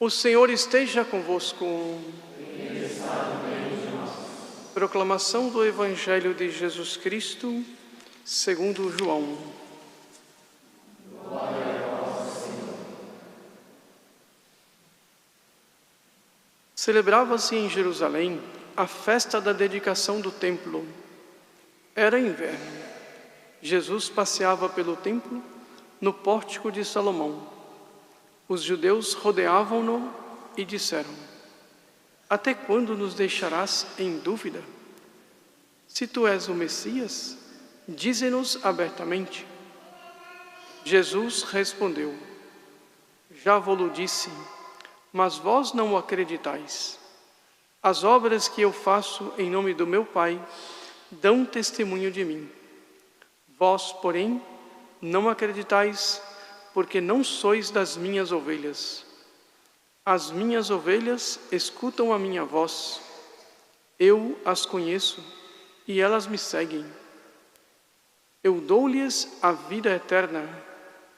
O Senhor esteja convosco. Proclamação do Evangelho de Jesus Cristo, segundo João. Celebrava-se em Jerusalém a festa da dedicação do templo. Era inverno. Jesus passeava pelo templo, no pórtico de Salomão. Os judeus rodeavam-no e disseram: até quando nos deixarás em dúvida? Se tu és o Messias, dize-nos abertamente. Jesus respondeu: já vou-lo disse, mas vós não o acreditais. As obras que eu faço em nome do meu Pai dão testemunho de mim. Vós, porém, não acreditais, porque não sois das minhas ovelhas. As minhas ovelhas escutam a minha voz. Eu as conheço e elas me seguem. Eu dou-lhes a vida eterna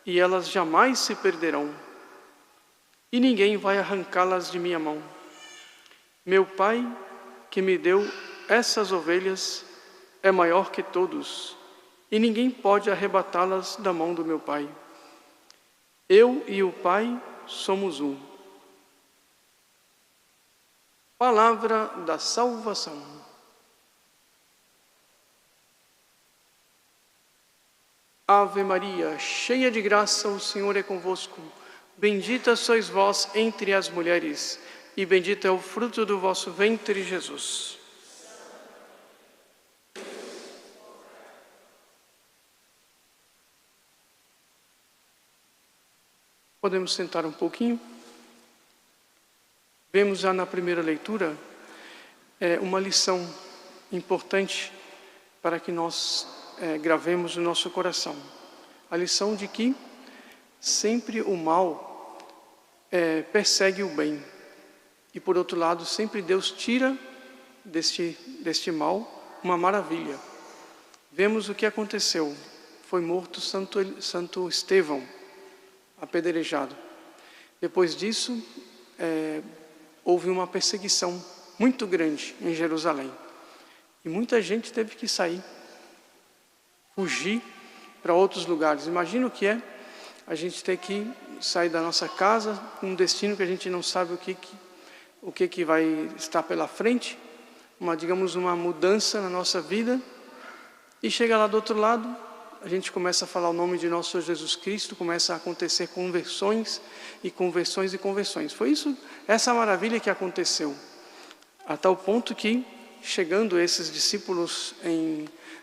e elas jamais se perderão. E ninguém vai arrancá-las de minha mão. Meu Pai, que me deu essas ovelhas, é maior que todos, e ninguém pode arrebatá-las da mão do meu Pai. Eu e o Pai somos um. Palavra da salvação. Ave Maria, cheia de graça, o Senhor é convosco. Bendita sois vós entre as mulheres, e bendito é o fruto do vosso ventre, Jesus. Podemos sentar um pouquinho? Vemos já na primeira leitura uma lição importante para que nós gravemos no nosso coração. A lição de que sempre o mal persegue o bem. E por outro lado, sempre Deus tira deste mal uma maravilha. Vemos o que aconteceu. Foi morto Santo Estevão, apedrejado. Depois disso, houve uma perseguição muito grande em Jerusalém. E muita gente teve que sair, fugir para outros lugares. Imagina o que é a gente ter que sair da nossa casa, um destino que a gente não sabe o que vai estar pela frente, digamos uma mudança na nossa vida, e chega lá do outro lado, a gente começa a falar o nome de nosso Senhor Jesus Cristo, começa a acontecer conversões e conversões e conversões. Foi essa maravilha que aconteceu, a tal ponto que, chegando esses discípulos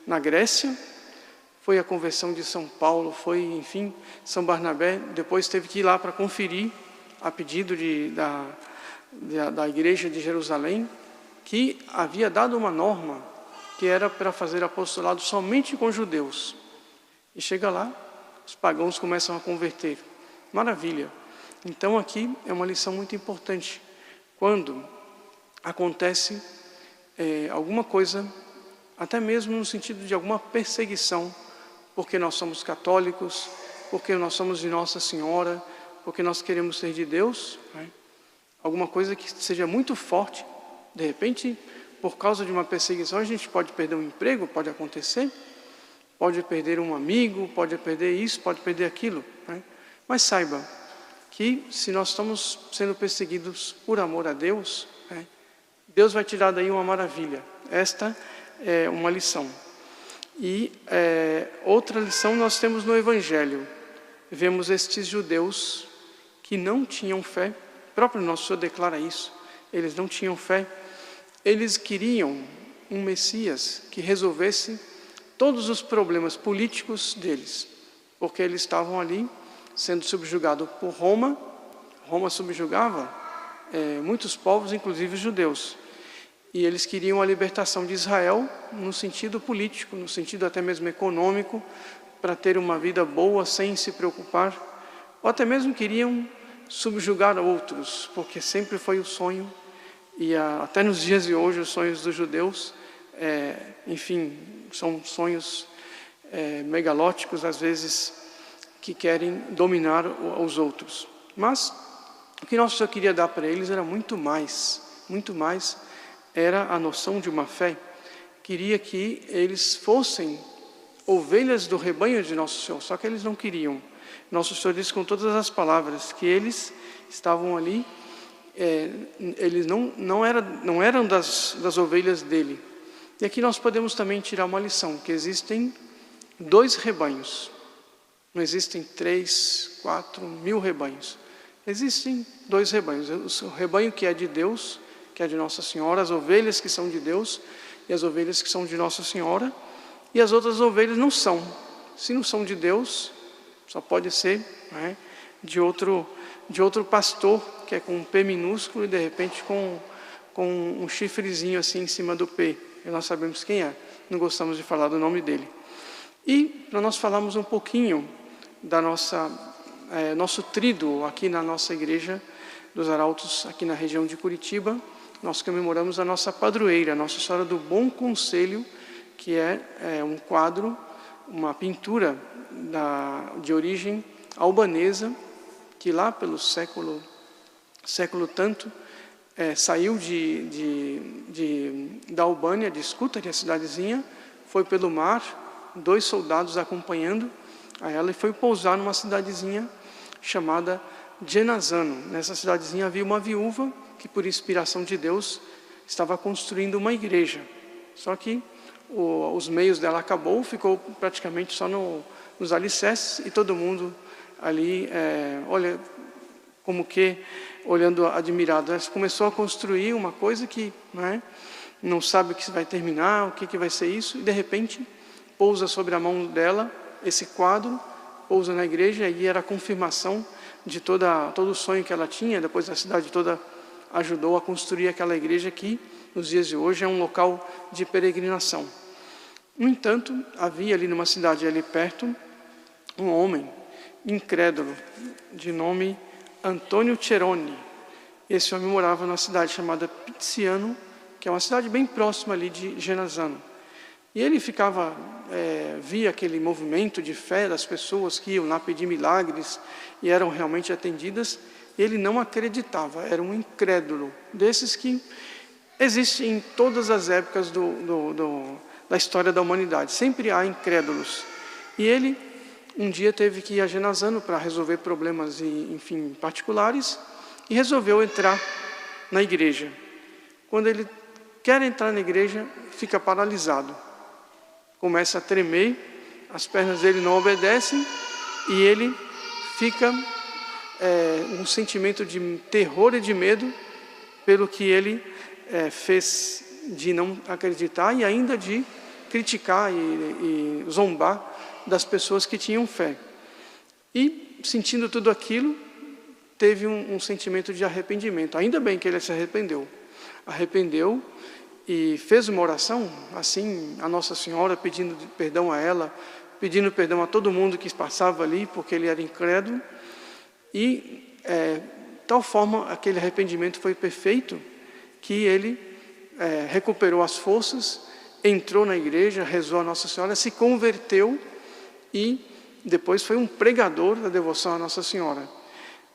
na Grécia, foi a conversão de São Paulo, foi, enfim, São Barnabé, depois teve que ir lá para conferir, a pedido da igreja de Jerusalém, que havia dado uma norma que era para fazer apostolado somente com judeus. E chega lá, os pagãos começam a converter. Maravilha! Então aqui é uma lição muito importante. Quando acontece alguma coisa, até mesmo no sentido de alguma perseguição, porque nós somos católicos, porque nós somos de Nossa Senhora, porque nós queremos ser de Deus, né? Alguma coisa que seja muito forte, de repente, por causa de uma perseguição, a gente pode perder um emprego, pode acontecer, pode perder um amigo, pode perder isso, pode perder aquilo, né? Mas saiba que se nós estamos sendo perseguidos por amor a Deus, né, Deus vai tirar daí uma maravilha. Esta é uma lição. E outra lição nós temos no Evangelho. Vemos estes judeus que não tinham fé, o próprio nosso Senhor declara isso, eles não tinham fé, eles queriam um Messias que resolvesse todos os problemas políticos deles, porque eles estavam ali sendo subjugados por Roma. Roma subjugava muitos povos, inclusive os judeus. E eles queriam a libertação de Israel no sentido político, no sentido até mesmo econômico, para ter uma vida boa sem se preocupar. Ou até mesmo queriam subjugar outros, porque sempre foi o sonho, e até nos dias de hoje os sonhos dos judeus, enfim, são sonhos megalóticos, às vezes, que querem dominar os outros. Mas O que Nosso Senhor queria dar para eles era muito mais, era a noção de uma fé. Queria que eles fossem ovelhas do rebanho de Nosso Senhor, só que eles não queriam. Nosso Senhor disse com todas as palavras que eles estavam ali, eles não eram das ovelhas dele. E aqui nós podemos também tirar uma lição, que existem 2 rebanhos. Não existem 3, 4 mil rebanhos. Existem 2 rebanhos. O rebanho que é de Deus, que é de Nossa Senhora, as ovelhas que são de Deus e as ovelhas que são de Nossa Senhora, e as outras ovelhas não são. Se não são de Deus, só pode ser, né, de outro pastor, que é com um P minúsculo e de repente com um chifrezinho assim em cima do P. E nós sabemos quem é, não gostamos de falar do nome dele. E para nós falarmos um pouquinho da nosso tríduo aqui na nossa igreja dos Arautos, aqui na região de Curitiba, nós comemoramos a nossa padroeira, Nossa Senhora do Bom Conselho, que é um quadro, uma pintura de origem albanesa, que lá pelo século tanto, saiu da Albânia, de Skutari, a cidadezinha, foi pelo mar, 2 soldados acompanhando a ela, e foi pousar numa cidadezinha chamada Genazano. Nessa cidadezinha havia uma viúva que, por inspiração de Deus, estava construindo uma igreja. Só que os meios dela acabou, ficou praticamente só nos alicerces, e todo mundo ali, olhando admirado. Ela começou a construir uma coisa que, né, não sabe o que vai terminar, o que vai ser isso, e de repente pousa sobre a mão dela esse quadro, pousa na igreja, e era a confirmação de todo o sonho que ela tinha. Depois a cidade toda ajudou a construir aquela igreja que, nos dias de hoje, é um local de peregrinação. No entanto, havia ali numa cidade ali perto, um homem incrédulo, de nome Antônio Ceroni. Esse homem morava numa cidade chamada Pizziano, que é uma cidade bem próxima ali de Genazano. E ele via aquele movimento de fé das pessoas que iam lá pedir milagres e eram realmente atendidas. Ele não acreditava, era um incrédulo, desses que existem em todas as épocas da história da humanidade. Sempre há incrédulos. E ele um dia teve que ir a Genazano para resolver problemas, enfim, particulares, e resolveu entrar na igreja. Quando ele quer entrar na igreja, fica paralisado. Começa a tremer, as pernas dele não obedecem, e ele fica um sentimento de terror e de medo pelo que ele fez de não acreditar e ainda de criticar e zombar das pessoas que tinham fé. E, sentindo tudo aquilo, teve um sentimento de arrependimento. Ainda bem que ele se arrependeu e fez uma oração, assim, a Nossa Senhora, pedindo perdão a ela, pedindo perdão a todo mundo que passava ali, porque ele era incrédulo. E, tal forma, aquele arrependimento foi perfeito, que ele recuperou as forças, entrou na igreja, rezou a Nossa Senhora, se converteu e depois foi um pregador da devoção à Nossa Senhora.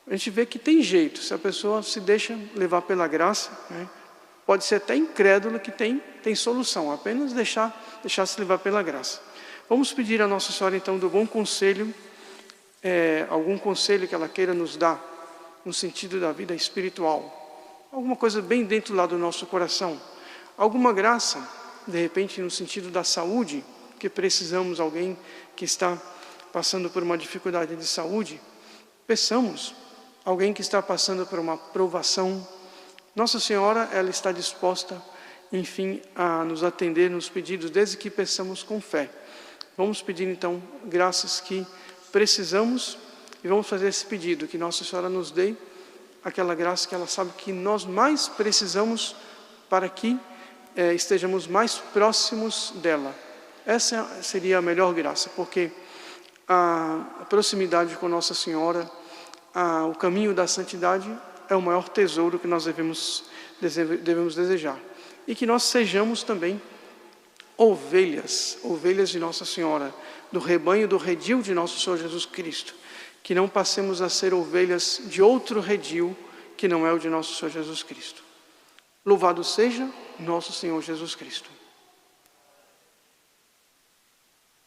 A gente vê que tem jeito, se a pessoa se deixa levar pela graça, né, pode ser até incrédula, que tem solução, apenas deixar se levar pela graça. Vamos pedir a Nossa Senhora então do Bom Conselho, algum conselho que ela queira nos dar, no sentido da vida espiritual, alguma coisa bem dentro lá do nosso coração, alguma graça, de repente no sentido da saúde, que precisamos, alguém que está passando por uma dificuldade de saúde, peçamos, alguém que está passando por uma provação, Nossa Senhora, ela está disposta, enfim, a nos atender nos pedidos, desde que peçamos com fé. Vamos pedir então graças que precisamos e vamos fazer esse pedido, que Nossa Senhora nos dê aquela graça que ela sabe que nós mais precisamos para que estejamos mais próximos dela. Essa seria a melhor graça, porque a proximidade com Nossa Senhora, o caminho da santidade é o maior tesouro que nós devemos desejar. E que nós sejamos também ovelhas de Nossa Senhora, do rebanho, do redil de nosso Senhor Jesus Cristo. Que não passemos a ser ovelhas de outro redil, que não é o de nosso Senhor Jesus Cristo. Louvado seja nosso Senhor Jesus Cristo.